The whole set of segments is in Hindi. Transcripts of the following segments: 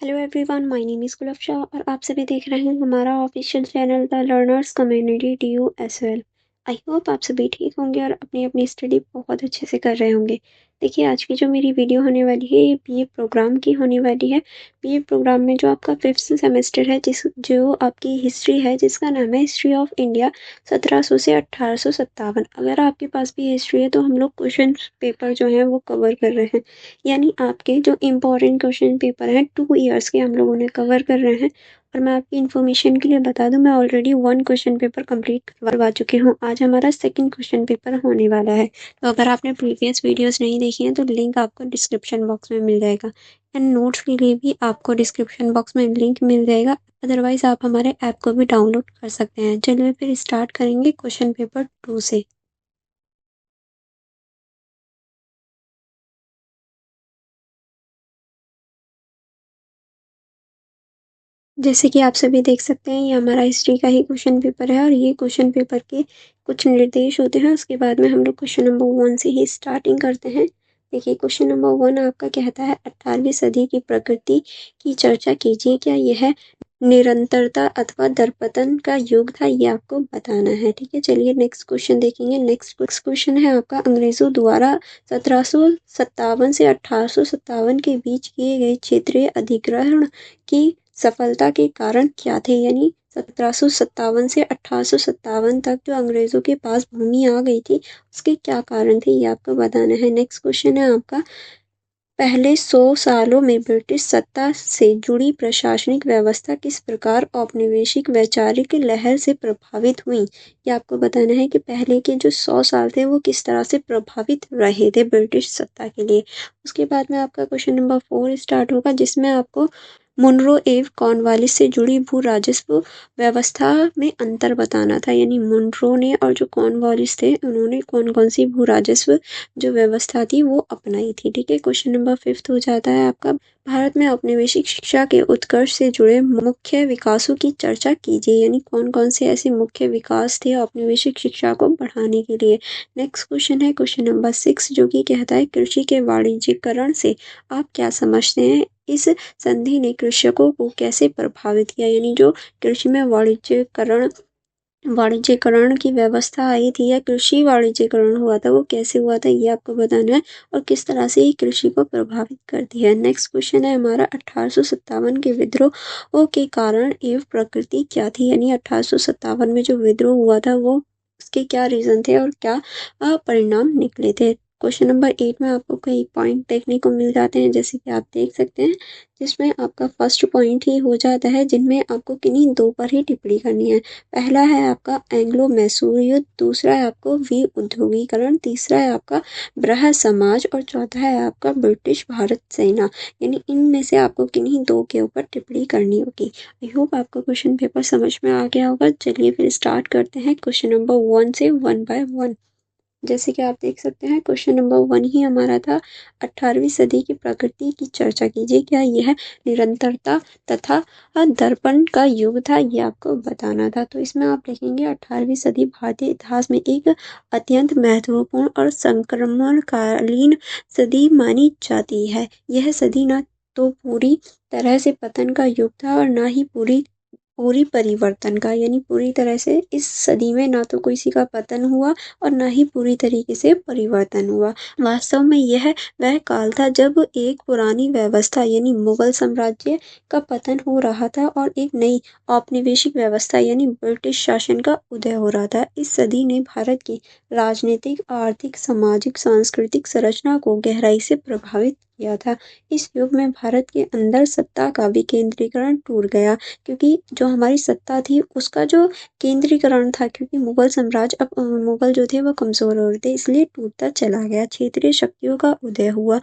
Hello everyone, my name is Gulfasha और आप सभी देख रहे हैं हमारा official channel the learners community DUSL। I hope आप सभी ठीक होंगे और अपनी अपनी स्टडी बहुत अच्छे से कर रहे होंगे। देखिए, आज की जो मेरी वीडियो होने वाली है ये बीए प्रोग्राम की होने वाली है। बीए प्रोग्राम में जो आपका 5th सेमेस्टर है, जो आपकी हिस्ट्री है, जिसका नाम है हिस्ट्री ऑफ इंडिया 1700 से 1857। अगर आपके पास भी हिस्ट्री है तो हम लोग क्वेश्चन पेपर जो है वो कवर कर रहे हैं, यानी आपके जो इम्पोर्टेंट क्वेश्चन पेपर हैं 2 ईयर्स के हम लोगों ने कवर कर रहे हैं। और मैं आपकी इन्फॉर्मेशन के लिए बता दूं, मैं ऑलरेडी 1 क्वेश्चन पेपर कंप्लीट करवा चुकी हूँ। आज हमारा सेकंड क्वेश्चन पेपर होने वाला है। तो अगर आपने प्रीवियस वीडियोस नहीं देखी हैं तो लिंक आपको डिस्क्रिप्शन बॉक्स में मिल जाएगा, एंड नोट्स के लिए भी आपको डिस्क्रिप्शन बॉक्स में लिंक मिल जाएगा। अदरवाइज आप हमारे ऐप को भी डाउनलोड कर सकते हैं। चलिए फिर स्टार्ट करेंगे क्वेश्चन पेपर 2 से। जैसे कि आप सभी देख सकते हैं, ये हमारा हिस्ट्री का ही क्वेश्चन पेपर है और ये क्वेश्चन पेपर के कुछ निर्देश होते हैं। उसके बाद में हम लोग क्वेश्चन नंबर 1 से ही स्टार्टिंग करते हैं। देखिए, क्वेश्चन नंबर 1 आपका कहता है 18वीं सदी की प्रकृति की चर्चा कीजिए। क्या यह निरंतरता अथवा दरपतन का युग था, ये आपको बताना है। ठीक है, चलिए नेक्स्ट क्वेश्चन देखेंगे। नेक्स्ट क्वेश्चन है आपका, अंग्रेजों द्वारा 1757 से 1857 के बीच किए गए क्षेत्रीय अधिग्रहण की सफलता के कारण क्या थे, यानी 1757 से 1857 तक जो अंग्रेजों के पास भूमि आ गई थी, उसके क्या कारण थे, ये आपको बताना है। नेक्स्ट क्वेश्चन है आपका, पहले 100 सालों में ब्रिटिश सत्ता से जुड़ी प्रशासनिक व्यवस्था किस प्रकार औपनिवेशिक वैचारिक लहर से प्रभावित हुई, ये आपको बताना है कि पहले के जो 100 साल थे वो किस तरह से प्रभावित रहे थे ब्रिटिश सत्ता के लिए। उसके बाद में आपका क्वेश्चन नंबर 4 स्टार्ट होगा, जिसमें आपको मुनरो एवं कॉर्नवालिस से जुड़ी भू राजस्व व्यवस्था में अंतर बताना था। यानी मुनरो ने और जो कॉर्नवालिस थे, उन्होंने कौन कौन सी भू राजस्व जो व्यवस्था थी वो अपनाई थी। ठीक है, क्वेश्चन नंबर 5 हो जाता है आपका, भारत में औपनिवेशिक शिक्षा के उत्कर्ष से जुड़े मुख्य विकासों की चर्चा कीजिए। यानी कौन कौन से ऐसे मुख्य विकास थे औपनिवेशिक शिक्षा को बढ़ाने के लिए। नेक्स्ट क्वेश्चन है क्वेश्चन नंबर 6, जो कि कहता है कृषि के वाणिज्यीकरण से आप क्या समझते हैं, इस संधि ने कृषकों को कैसे प्रभावित किया। यानी जो कृषि में वाणिज्यीकरण की व्यवस्था आई थी, या कृषि वाणिज्यीकरण हुआ था, वो कैसे हुआ था, ये आपको बताना है, और किस तरह से ये कृषि को प्रभावित करती है। नेक्स्ट क्वेश्चन है हमारा, 1857 के विद्रोह के कारण एवं प्रकृति क्या थी। यानी 1857 में जो विद्रोह हुआ था वो उसके क्या रीजन थे और क्या परिणाम निकले थे। क्वेश्चन नंबर 8 में आपको कई पॉइंट देखने को मिल जाते हैं, जैसे कि आप देख सकते हैं, जिसमें आपका फर्स्ट पॉइंट ही हो जाता है, जिनमें आपको किन्हीं दो पर ही टिप्पणी करनी है। पहला है आपका एंग्लो मैसूर युद्ध, दूसरा है आपको वी उद्योगीकरण, तीसरा है आपका ब्रह समाज और चौथा है आपका ब्रिटिश भारत सेना। यानी इनमें से आपको किन्हीं दो के ऊपर टिप्पणी करनी होगी। आई होप आपको क्वेश्चन पेपर समझ में आ गया होगा। चलिए फिर स्टार्ट करते हैं क्वेश्चन नंबर 1 से 1 बाय 1। जैसे कि आप देख सकते हैं, क्वेश्चन नंबर 1 ही हमारा था, 18वीं सदी की प्रकृति की चर्चा कीजिए। क्या यह निरंतरता तथा दर्पण का युग था, ये आपको बताना था। तो इसमें आप लिखेंगे 18वीं सदी भारतीय इतिहास में एक अत्यंत महत्वपूर्ण और संक्रमणकालीन सदी मानी जाती है। यह सदी न तो पूरी तरह से पतन का युग था और ना ही पूरी पूरी परिवर्तन का। यानी पूरी तरह से इस सदी में ना तो किसी का पतन हुआ और ना ही पूरी तरीके से परिवर्तन हुआ। वास्तव में यह वह काल था जब एक पुरानी व्यवस्था यानी मुगल साम्राज्य का पतन हो रहा था और एक नई औपनिवेशिक व्यवस्था यानी ब्रिटिश शासन का उदय हो रहा था। इस सदी ने भारत की राजनीतिक, आर्थिक, सामाजिक, सांस्कृतिक संरचना को गहराई से प्रभावित किया था। इस युग में भारत के अंदर सत्ता का विकेंद्रीकरण टूट गया, क्योंकि जो हमारी सत्ता थी उसका जो केंद्रीकरण था, क्योंकि मुगल साम्राज्य अब मुगल जो थे वो कमजोर हो रहे थे, इसलिए टूटता चला गया। क्षेत्रीय शक्तियों का उदय हुआ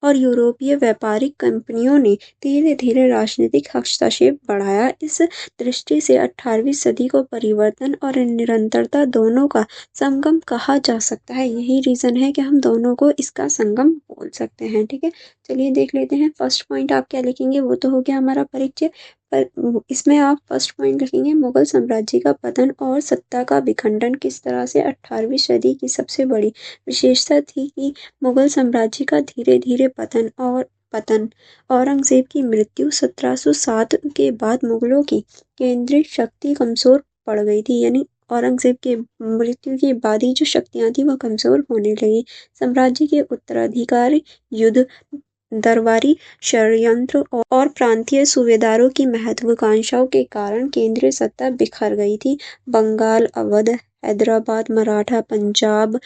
और यूरोपीय व्यापारिक कंपनियों ने धीरे धीरे राजनीतिक हस्तक्षेप बढ़ाया। इस दृष्टि से 18वीं सदी को परिवर्तन और निरंतरता दोनों का संगम कहा जा सकता है। यही रीजन है कि हम दोनों को इसका संगम बोल सकते हैं। ठीक है, चलिए देख लेते हैं। फर्स्ट पॉइंट आप क्या लिखेंगे, वो तो हो गया हमारा परिचय, पर इसमें आप फर्स्ट पॉइंट लिखेंगे मुगल साम्राज्य का पतन और सत्ता का विखंडन किस तरह से 18वीं सदी की सबसे बड़ी विशेषता थी कि मुगल साम्राज्य का धीरे धीरे पतन और पतन। औरंगजेब की मृत्यु 1707 के बाद मुगलों की केंद्रित शक्ति कमजोर पड़ गई थी, यानी औरंगजेब के मृत्यु के बाद ही जो शक्तियां थी वह कमजोर होने लगी। साम्राज्य के उत्तराधिकारी, युद्ध, दरबारी षड्यंत्र और प्रांतीय सूबेदारों की महत्वाकांक्षाओं के कारण केंद्रीय सत्ता बिखर गई थी। बंगाल, अवध, हैदराबाद, मराठा, पंजाब,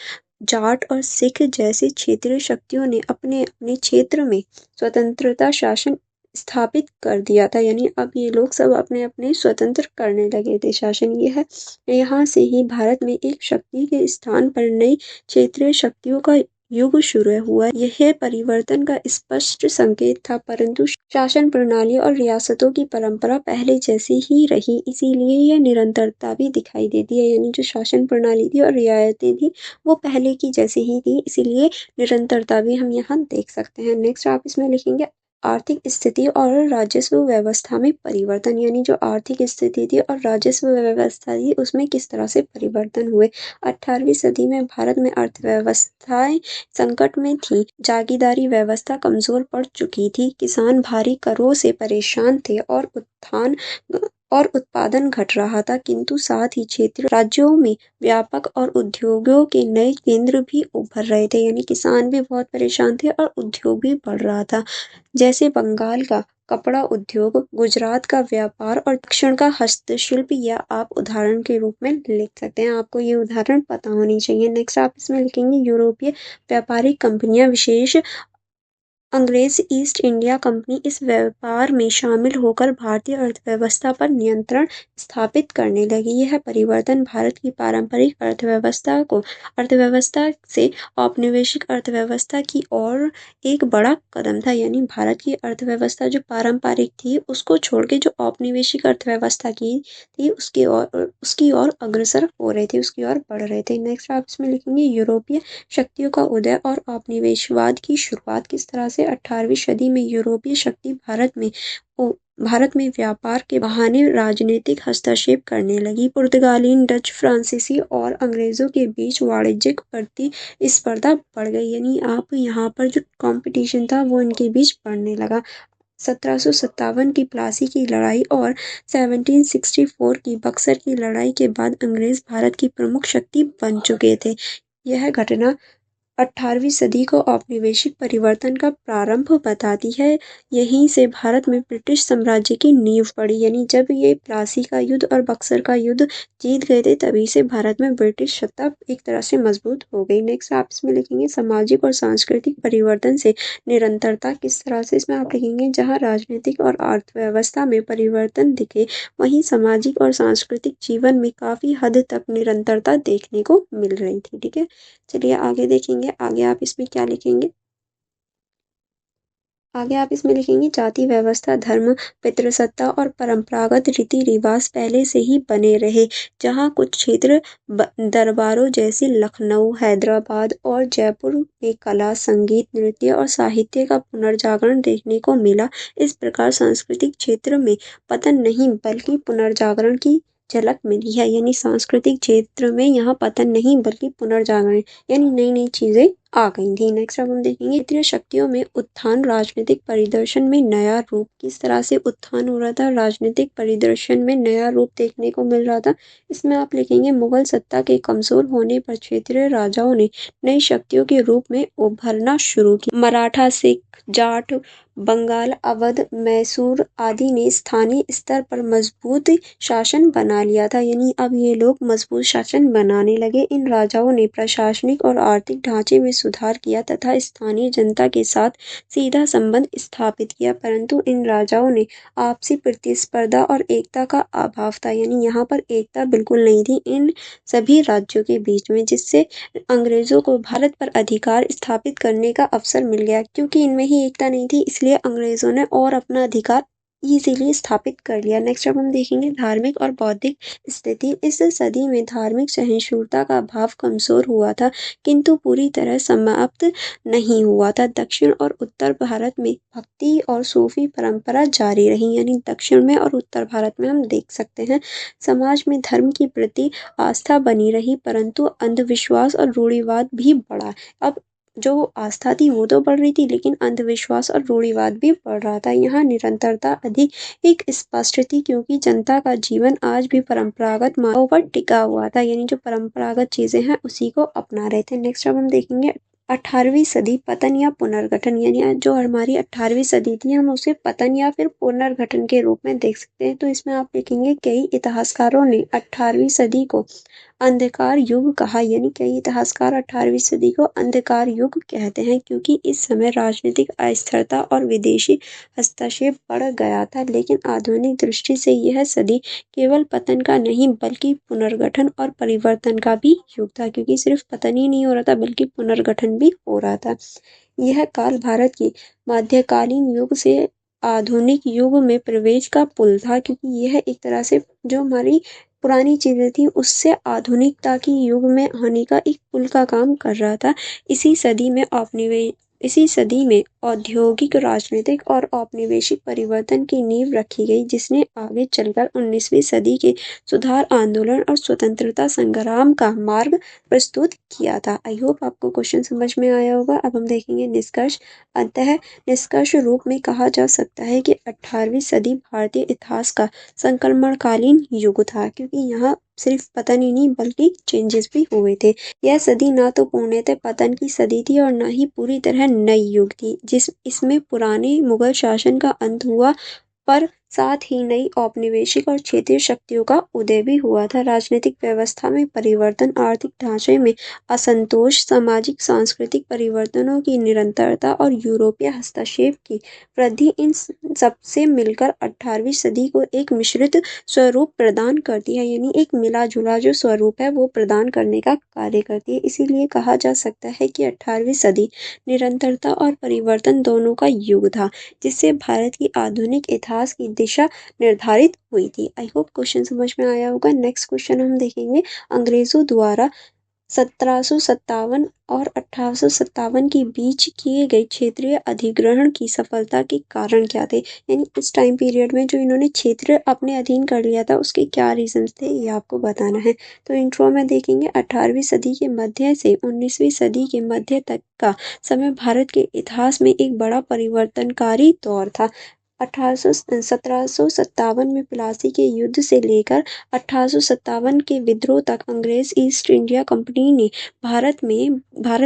जाट और सिख जैसी क्षेत्रीय शक्तियों ने अपने अपने क्षेत्र में स्वतंत्रता शासन स्थापित कर दिया था, यानी अब ये लोग सब अपने अपने स्वतंत्र करने लगे थे शासन। ये है, यहाँ से ही भारत में एक शक्ति के स्थान पर नई क्षेत्रीय शक्तियों का युग शुरू हुआ। यह परिवर्तन का स्पष्ट संकेत था, परंतु शासन प्रणाली और रियासतों की परंपरा पहले जैसी ही रही, इसीलिए यह निरंतरता भी दिखाई देती है। यानी जो शासन प्रणाली थी और रियायतें थी वो पहले की जैसी ही थी, इसीलिए निरंतरता भी हम यहाँ देख सकते हैं। नेक्स्ट आप इसमें लिखेंगे आर्थिक स्थिति और राजस्व व्यवस्था में परिवर्तन, यानी जो आर्थिक स्थिति थी और राजस्व व्यवस्था थी उसमें किस तरह से परिवर्तन हुए। 18वीं सदी में भारत में अर्थव्यवस्थाएं संकट में थी, जागीरदारी व्यवस्था कमजोर पड़ चुकी थी, किसान भारी करों से परेशान थे और उत्पादन घट रहा था, किंतु साथ ही क्षेत्र राज्यों में व्यापक और उद्योगों के नए केंद्र भी उभर रहे थे, यानी किसान भी बहुत परेशान थे और उद्योग भी बढ़ रहा था। जैसे बंगाल का कपड़ा उद्योग, गुजरात का व्यापार और दक्षिण का हस्तशिल्प, या आप उदाहरण के रूप में लिख सकते हैं। आपको ये उदाहरण पता होनी चाहिए। नेक्स्ट आप इसमें लिखेंगे यूरोपीय व्यापारिक कंपनियां, विशेष अंग्रेज ईस्ट इंडिया कंपनी इस व्यापार में शामिल होकर भारतीय अर्थव्यवस्था पर नियंत्रण स्थापित करने लगी। यह परिवर्तन भारत की पारंपरिक अर्थव्यवस्था से औपनिवेशिक अर्थव्यवस्था की ओर एक बड़ा कदम था, यानी भारत की अर्थव्यवस्था जो पारंपरिक थी उसको छोड़ के जो औपनिवेशिक अर्थव्यवस्था की थी उसकी ओर अग्रसर हो रहे थे, उसकी ओर बढ़ रहे थे। नेक्स्ट आप इसमें लिखेंगे यूरोपीय शक्तियों का उदय और औपनिवेशवाद की शुरुआत। किस तरह से 18वीं सदी में यूरोपीय शक्ति भारत में व्यापार के बहाने राजनीतिक हस्तक्षेप करने लगी। पुर्तगाली, डच, फ्रांसीसी और अंग्रेजों के बीच वाणिज्यिक प्रतिस्पर्धा बढ़ गई, यानी आप यहाँ पर जो कंपटीशन था वो इनके बीच बढ़ने लगा। 1757 की प्लासी की लड़ाई और 1764 की बक्सर की लड़ाई के बाद अंग्रेज भारत की प्रमुख शक्ति बन चुके थे। यह घटना 18वीं सदी को औपनिवेशिक परिवर्तन का प्रारंभ बताती है। यहीं से भारत में ब्रिटिश साम्राज्य की नींव पड़ी, यानी जब ये प्लासी का युद्ध और बक्सर का युद्ध जीत गए थे तभी से भारत में ब्रिटिश सत्ता एक तरह से मजबूत हो गई। नेक्स्ट आप इसमें लिखेंगे सामाजिक और सांस्कृतिक परिवर्तन से निरंतरता। किस तरह से, इसमें आप लिखेंगे जहाँ राजनीतिक और अर्थव्यवस्था में परिवर्तन दिखे वहीं सामाजिक और सांस्कृतिक जीवन में काफी हद तक निरंतरता देखने को मिल रही थी। ठीक है, चलिए आगे देखेंगे। आगे आप इसमें क्या लिखेंगे, आगे आप इसमें लिखेंगे जाति व्यवस्था, धर्म, पितृसत्ता और परंपरागत रीति रिवाज पहले से ही बने रहे। जहाँ कुछ क्षेत्र दरबारों जैसे लखनऊ, हैदराबाद और जयपुर में कला, संगीत, नृत्य और साहित्य का पुनर्जागरण देखने को मिला। इस प्रकार सांस्कृतिक क्षेत्र में पतन नहीं बल्कि पुनर्जागरण की झलक मिली है, यानी सांस्कृतिक क्षेत्र में यहाँ पतन नहीं बल्कि पुनर्जागरण, यानी नई नई चीजें आ गई थी। नेक्स्ट अब हम देखेंगे क्षेत्रीय शक्तियों में उत्थान, राजनीतिक परिदर्शन में नया रूप। किस तरह से उत्थान हो रहा था, राजनीतिक परिदर्शन में नया रूप देखने को मिल रहा था। इसमें आप लिखेंगे मुगल सत्ता के कमजोर होने पर क्षेत्रीय राजाओं ने नई शक्तियों के रूप में उभरना शुरू किया। मराठा, सिख, जाट, बंगाल, अवध, मैसूर आदि ने स्थानीय स्तर पर मजबूत शासन बना लिया था, यानी अब ये लोग मजबूत शासन बनाने लगे। इन राजाओं ने प्रशासनिक और आर्थिक ढांचे में सुधार किया तथा स्थानीय जनता के साथ सीधा संबंध स्थापित किया, परंतु इन राजाओं ने आपसी प्रतिस्पर्धा और एकता का अभाव था, यानी यहाँ पर एकता बिल्कुल नहीं थी इन सभी राज्यों के बीच में, जिससे अंग्रेजों को भारत पर अधिकार स्थापित करने का अवसर मिल गया। क्योंकि इनमें ही एकता नहीं थी इसलिए अंग्रेजों ने और अपना अधिकार इजीली स्थापित कर लिया। नेक्स्ट अब हम देखेंगे धार्मिक और बौद्धिक स्थिति। इस सदी में धार्मिक सहिष्णुता का भाव कमजोर हुआ था, किंतु पूरी तरह समाप्त नहीं हुआ था। दक्षिण और उत्तर भारत में भक्ति और सूफी परंपरा जारी रही, यानी दक्षिण में और उत्तर भारत में हम देख सकते हैं समाज में धर्म की प्रति आस्था बनी रही, परंतु अंधविश्वास और रूढ़िवाद भी बढ़ा। अब जो आस्था थी वो तो बढ़ रही थी, लेकिन अंधविश्वास और रूढ़िवाद भी बढ़ रहा था। यहाँ निरंतरता अधिक एक स्पष्ट थी, क्योंकि जनता का जीवन आज भी परंपरागत मार्गों पर टिका हुआ था, यानी जो परंपरागत चीजें हैं उसी को अपना रहे थे। नेक्स्ट अब हम देखेंगे 18वीं सदी पतन या पुनर्गठन, यानी जो हमारी 18वीं सदी थी हम उसे पतन या फिर पुनर्गठन के रूप में देख सकते हैं। तो इसमें आप देखेंगे कई इतिहासकारों ने 18वीं सदी को अंधकार युग कहा, यानी कई इतिहासकार 18वीं सदी को अंधकार युग कहते हैं, क्योंकि इस समय राजनीतिक अस्थिरता और विदेशी हस्तक्षेप बढ़ गया था। लेकिन आधुनिक दृष्टि से यह सदी केवल पतन का नहीं बल्कि पुनर्गठन और परिवर्तन का भी युग था, क्योंकि सिर्फ पतन ही नहीं हो रहा था बल्कि पुनर्गठन भी हो रहा था। यह काल भारत की मध्यकालीन युग से आधुनिक युग में प्रवेश का पुल था, क्योंकि यह एक तरह से जो हमारी पुरानी चीजें थी उससे आधुनिकता की युग में आने का एक पुल का काम कर रहा था। इसी सदी में औद्योगिक, राजनीतिक और औपनिवेशिक परिवर्तन की नींव रखी गई, जिसने आगे चलकर 19वीं सदी के सुधार आंदोलन और स्वतंत्रता संग्राम का मार्ग प्रस्तुत किया था। आई होप आपको क्वेश्चन समझ में आया होगा। अब हम देखेंगे निष्कर्ष। अतः निष्कर्ष रूप में कहा जा सकता है कि 18वीं सदी भारतीय इतिहास का संक्रमणकालीन युग था, क्योंकि यहाँ सिर्फ पतन ही नहीं बल्कि चेंजेस भी हुए थे। यह सदी ना तो पूर्णतः पतन की सदी थी और न ही पूरी तरह नई युग थी, इसमें पुराने मुगल शासन का अंत हुआ, पर साथ ही नई औपनिवेशिक और क्षेत्रीय शक्तियों का उदय भी हुआ था। राजनीतिक व्यवस्था में परिवर्तन, आर्थिक ढांचे में असंतोष, सामाजिक सांस्कृतिक परिवर्तनों की निरंतरता और यूरोपीय हस्तक्षेप की वृद्धि, इन सबसे मिलकर 18वीं सदी को एक मिश्रित स्वरूप प्रदान करती है, यानी एक मिला जुला जो स्वरूप है वो प्रदान करने का कार्य करती है। इसीलिए कहा जा सकता है कि 18वीं सदी निरंतरता और परिवर्तन दोनों का युग था, जिससे भारत की आधुनिक इतिहास की दिशा निर्धारित हुई थी। आई होप क्वेश्चन समझ में आया होगा। नेक्स्ट क्वेश्चन हम देखेंगे, अंग्रेजों द्वारा 1757 और 1857 के बीच किए गए क्षेत्रीय अधिग्रहण की सफलता के कारण क्या थे, यानी इस टाइम पीरियड में जो इन्होंने क्षेत्र अपने अधीन कर लिया था उसके क्या रीजंस थे ये आपको बताना है। तो इंट्रो में देखेंगे 18वीं सदी के मध्य से 19वीं सदी के मध्य तक का समय भारत के इतिहास में एक बड़ा परिवर्तनकारी दौर था। 1757 में प्लासी के युद्ध से लेकर 1857 के विद्रोह तक अंग्रेज ईस्ट इंडिया कंपनी ने भारत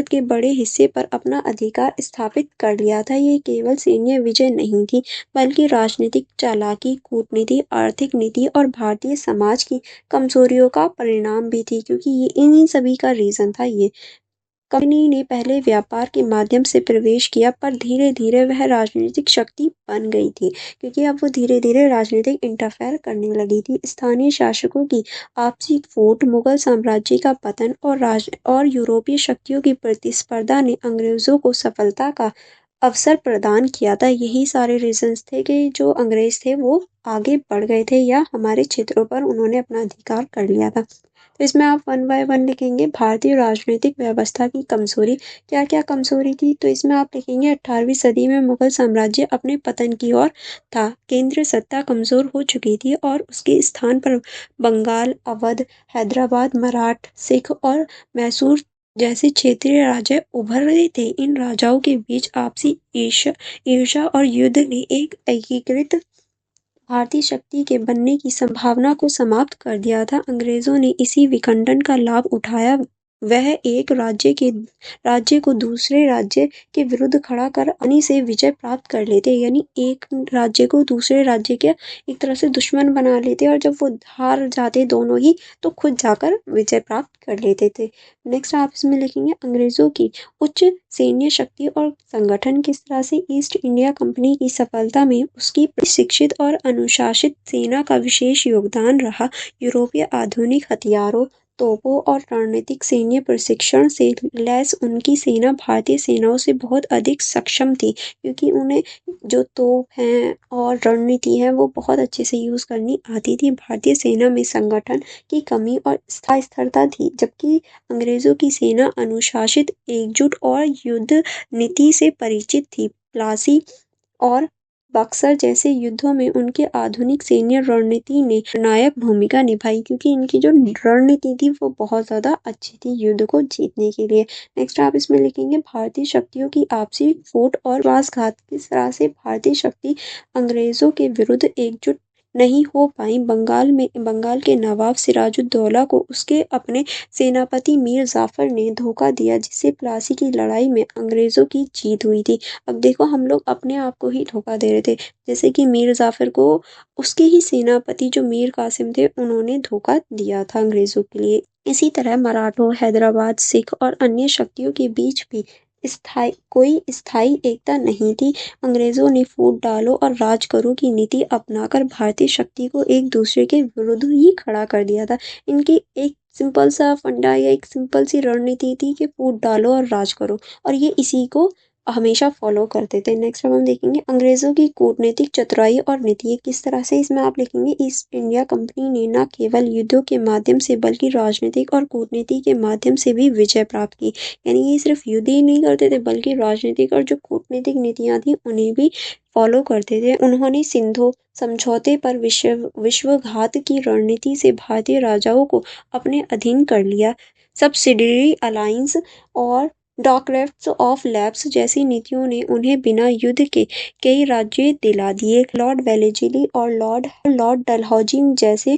के बड़े हिस्से पर अपना अधिकार स्थापित कर लिया था। ये केवल सैन्य विजय नहीं थी बल्कि राजनीतिक चालाकी, कूटनीति, आर्थिक नीति और भारतीय समाज की कमजोरियों का परिणाम भी थी, क्योंकि ये इन्हीं सभी का रीजन था। ये कंपनी ने पहले व्यापार के माध्यम से प्रवेश किया, पर धीरे धीरे वह राजनीतिक शक्ति बन गई थी, क्योंकि अब वो धीरे धीरे राजनीतिक इंटरफेयर करने लगी थी। स्थानीय शासकों की आपसी फूट, मुगल साम्राज्य का पतन और यूरोपीय शक्तियों की प्रतिस्पर्धा ने अंग्रेजों को सफलता का अवसर प्रदान किया था। यही सारे रीजंस थे कि जो अंग्रेज थे वो आगे बढ़ गए थे या हमारे क्षेत्रों पर उन्होंने अपना अधिकार कर लिया था। तो इसमें आप वन बाय वन लिखेंगे। भारतीय राजनीतिक व्यवस्था की कमजोरी, क्या क्या कमजोरी थी, तो इसमें आप लिखेंगे 18वीं सदी में मुगल साम्राज्य अपने पतन की ओर था, केंद्र सत्ता कमजोर हो चुकी थी और उसके स्थान पर बंगाल, अवध, हैदराबाद, मराठ, सिख और मैसूर जैसे क्षेत्रीय राजा उभर रहे थे। इन राजाओं के बीच आपसी ईर्ष्या और युद्ध ने एक एकीकृत भारतीय शक्ति के बनने की संभावना को समाप्त कर दिया था। अंग्रेजों ने इसी विखंडन का लाभ उठाया। वह एक राज्य को दूसरे राज्य के विरुद्ध खड़ा कर आसानी से विजय प्राप्त कर लेते, यानी एक राज्य को दूसरे राज्य के एक तरह से दुश्मन बना लेते और जब वो हार जाते दोनों ही तो खुद जाकर विजय प्राप्त कर लेते थे। नेक्स्ट आप इसमें लिखेंगे, अंग्रेजों की उच्च सैन्य शक्ति और संगठन किस तरह से ईस्ट इंडिया कंपनी की सफलता में उसकी प्रशिक्षित और अनुशासित सेना का विशेष योगदान रहा। यूरोपीय आधुनिक हथियारों, तोपों और रणनीतिक सैन्य प्रशिक्षण से लैस उनकी सेना भारतीय सेनाओं से बहुत अधिक सक्षम थी, क्योंकि उन्हें जो तोप हैं और रणनीति है वो बहुत अच्छे से यूज करनी आती थी। भारतीय सेना में संगठन की कमी और अस्थिरता थी, जबकि अंग्रेजों की सेना अनुशासित, एकजुट और युद्ध नीति से परिचित थी। प्लासी और बक्सर जैसे युद्धों में उनके आधुनिक सैन्य रणनीति ने निर्णायक भूमिका निभाई, क्योंकि इनकी जो रणनीति थी वो बहुत ज़्यादा अच्छी थी युद्ध को जीतने के लिए। नेक्स्ट आप इसमें लिखेंगे भारतीय शक्तियों की आपसी फूट और विश्वासघात। किस तरह से भारतीय शक्ति अंग्रेजों के विरुद्ध एकजुट नहीं हो पाई। बंगाल के नवाब सिराजुद्दौला को उसके अपने सेनापति मीर जाफर ने धोखा दिया, जिससे प्लासी की लड़ाई में अंग्रेजों की जीत हुई थी। अब देखो हम लोग अपने आप को ही धोखा दे रहे थे, जैसे कि मीर जाफर को उसके ही सेनापति जो मीर कासिम थे उन्होंने धोखा दिया था अंग्रेजों के लिए। इसी तरह मराठों, हैदराबाद, सिख और अन्य शक्तियों के बीच भी कोई स्थायी एकता नहीं थी। अंग्रेजों ने फूट डालो और राज करो की नीति अपनाकर भारतीय शक्ति को एक दूसरे के विरुद्ध ही खड़ा कर दिया था। इनकी एक सिंपल सा फंडा या एक सिंपल सी रणनीति थी कि फूट डालो और राज करो, और ये इसी को हमेशा फॉलो करते थे। नेक्स्ट हम देखेंगे अंग्रेजों की कूटनीतिक चतुराई और नीति किस तरह से। इसमें आप लिखेंगे ईस्ट इंडिया कंपनी ने न केवल युद्धों के माध्यम से बल्कि राजनीतिक और कूटनीति के माध्यम से भी विजय प्राप्त की। यानी ये सिर्फ युद्ध ही नहीं करते थे बल्कि राजनीतिक और जो कूटनीतिक नीतियां थी उन्हें भी फॉलो करते थे। उन्होंने सिंधु समझौते पर विश्वघात की रणनीति से भारतीय राजाओं को अपने अधीन कर लिया। सब्सिडियरी अलायंस और डॉकलेफ्ट ऑफ लैप्स जैसी नीतियों ने उन्हें बिना युद्ध के कई राज्य दिला दिए। लॉर्ड वेलेस्ली और लॉर्ड डलहौजी जैसे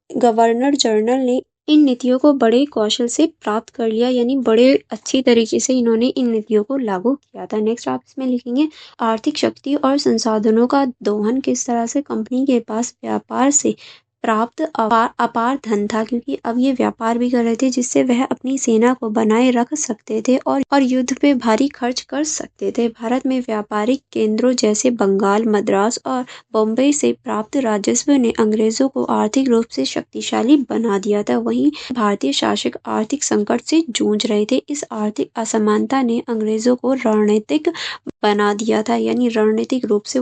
गवर्नर जनरल ने इन नीतियों को बड़े कौशल से प्राप्त कर लिया, यानी बड़े अच्छी तरीके से इन्होंने इन नीतियों को लागू किया था। नेक्स्ट आप इसमें लिखेंगे आर्थिक शक्ति और संसाधनों का दोहन। किस तरह से कंपनी के पास व्यापार से प्राप्त अपार धन था, क्योंकि अब ये व्यापार भी कर रहे थे जिससे वह अपनी सेना को बनाए रख सकते थे और युद्ध पे भारी खर्च कर सकते थे। भारत में व्यापारिक केंद्रों जैसे बंगाल, मद्रास और बॉम्बे से प्राप्त राजस्व ने अंग्रेजों को आर्थिक रूप से शक्तिशाली बना दिया था। वहीं भारतीय शासक आर्थिक संकट से जूझ रहे थे। इस आर्थिक असमानता ने अंग्रेजों को रणनीतिक बना दिया था, यानी रणनीतिक रूप से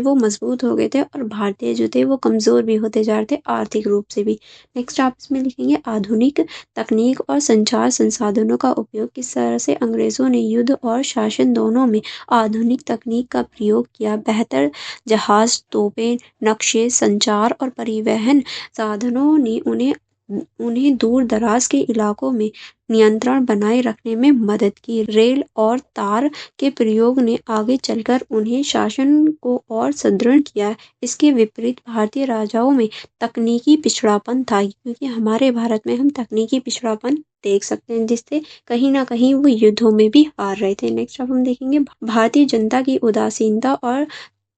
वो मजबूत हो गए थे और भारतीय जो थे वो कमजोर भी होते जा रहे थे आर्थिक रूप से भी। नेक्स्ट आप इसमें लिखेंगे आधुनिक तकनीक और संचार संसाधनों का उपयोग। किस तरह से अंग्रेजों ने युद्ध और शासन दोनों में आधुनिक तकनीक का प्रयोग किया। बेहतर जहाज, तोपें, नक्शे, संचार और परिवहन साधनों ने उन्हें दूर दराज के इलाकों में नियंत्रण बनाए रखने में मदद की। रेल और तार के प्रयोग ने आगे चलकर उन्हें शासन को और सुदृढ़ किया। इसके विपरीत भारतीय राजाओं में तकनीकी पिछड़ापन था, क्योंकि हमारे भारत में हम तकनीकी पिछड़ापन देख सकते हैं जिससे कहीं ना कहीं वो युद्धों में भी हार रहे थे। नेक्स्ट अब हम देखेंगे भारतीय जनता की उदासीनता और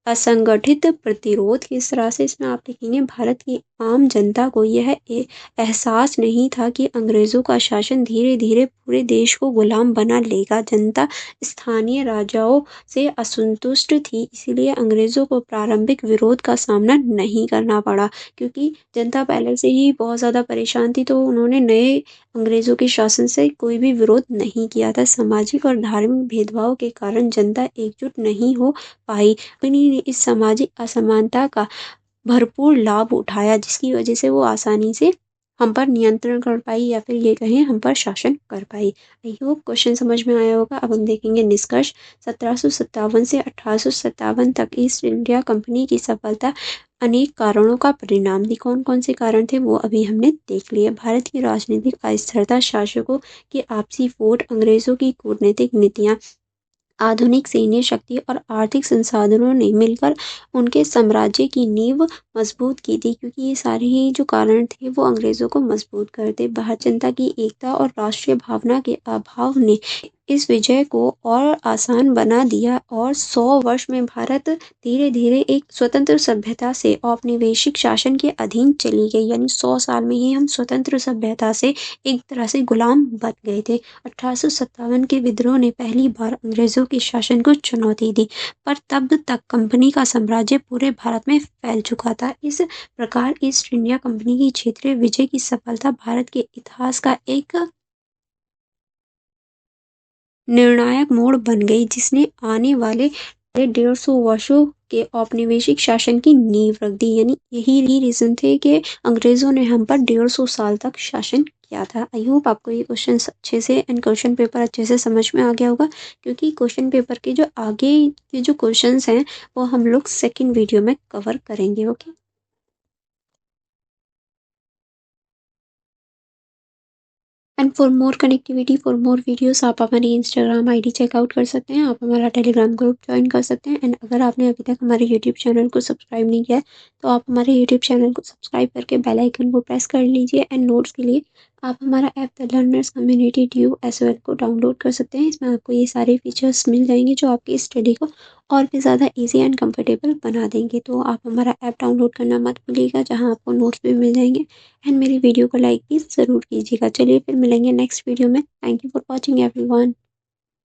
असंगठित प्रतिरोध। किस तरह से। इसमें आप लिखेंगे भारत की आम जनता को यह एहसास नहीं था कि अंग्रेजों का शासन धीरे धीरे पूरे देश को गुलाम बना लेगा। जनता स्थानीय राजाओं से असंतुष्ट थी, इसीलिए अंग्रेजों को प्रारंभिक विरोध का सामना नहीं करना पड़ा, क्योंकि जनता पहले से ही बहुत ज़्यादा परेशान थी, तो उन्होंने नए अंग्रेजों के शासन से कोई भी विरोध नहीं किया था। सामाजिक और धार्मिक भेदभाव के कारण जनता एकजुट नहीं हो पाई। कंपनी ने इस सामाजिक असमानता का भरपूर लाभ उठाया, जिसकी वजह से वो आसानी से हम पर नियंत्रण कर पाई, या फिर ये कहें हम पर शासन कर पाई। आई होप क्वेश्चन समझ में आया होगा। अब हम देखेंगे निष्कर्ष। 1757 से 1857 तक ईस्ट इंडिया कंपनी की सफलता अनेक कारणों का परिणाम थी। कौन कौन से कारण थे वो अभी हमने देख लिए। भारत की राजनीतिक अस्थिरता, शासकों की आपसी फूट, अंग्रेजों की कूटनीतिक नीतियां, आधुनिक सैन्य शक्ति और आर्थिक संसाधनों ने मिलकर उनके साम्राज्य की नींव मजबूत की थी, क्योंकि ये सारे ही जो कारण थे वो अंग्रेजों को मजबूत करते। भारत जनता की एकता और राष्ट्रीय भावना के अभाव ने इस विजय को और आसान बना दिया, और 100 वर्ष में भारत धीरे धीरे एक स्वतंत्र सभ्यता से औपनिवेशिक शासन के अधीन चली गई। यानी 100 साल में ही हम स्वतंत्र सभ्यता से एक तरह से गुलाम बन गए थे। 1857 के विद्रोह ने पहली बार अंग्रेजों के शासन को चुनौती दी, पर तब तक कंपनी का साम्राज्य पूरे भारत में फैल चुका था। इस प्रकार ईस्ट इंडिया कंपनी की क्षेत्रीय विजय की सफलता भारत के इतिहास का एक निर्णायक मोड़ बन गई, जिसने आने वाले 150 वर्षों के औपनिवेशिक शासन की नींव रख दी। यानी यही रीज़न थे कि अंग्रेज़ों ने हम पर 150 साल तक शासन किया था। आई होप आपको ये क्वेश्चन अच्छे से एंड क्वेश्चन पेपर अच्छे से समझ में आ गया होगा, क्योंकि क्वेश्चन पेपर के जो आगे के जो क्वेश्चंस हैं वो हम लोग सेकंड वीडियो में कवर करेंगे। Okay. And for more connectivity, for more videos आप हमारी इंस्टाग्राम आईडी चेकआउट कर सकते हैं, आप हमारा टेलीग्राम ग्रुप ज्वाइन कर सकते हैं। एंड अगर आपने अभी तक हमारे यूट्यूब चैनल को सब्सक्राइब नहीं किया है तो आप हमारे यूट्यूब चैनल को सब्सक्राइब करके बेल आइकन को प्रेस कर लीजिए। एंड नोट्स के लिए आप हमारा app the learners community due as well को डाउनलोड कर सकते हैं। इसमें आपको ये सारे फीचर्स मिल जाएंगे जो आपकी स्टडी को और भी ज़्यादा ईजी एंड कंफर्टेबल बना देंगे। तो आप हमारा ऐप डाउनलोड करना मत भूलिएगा, जहाँ आपको नोट्स भी मिल जाएंगे। एंड मेरी वीडियो को लाइक भी ज़रूर कीजिएगा। चलिए फिर मिलेंगे नेक्स्ट वीडियो में। Thank you for watching everyone.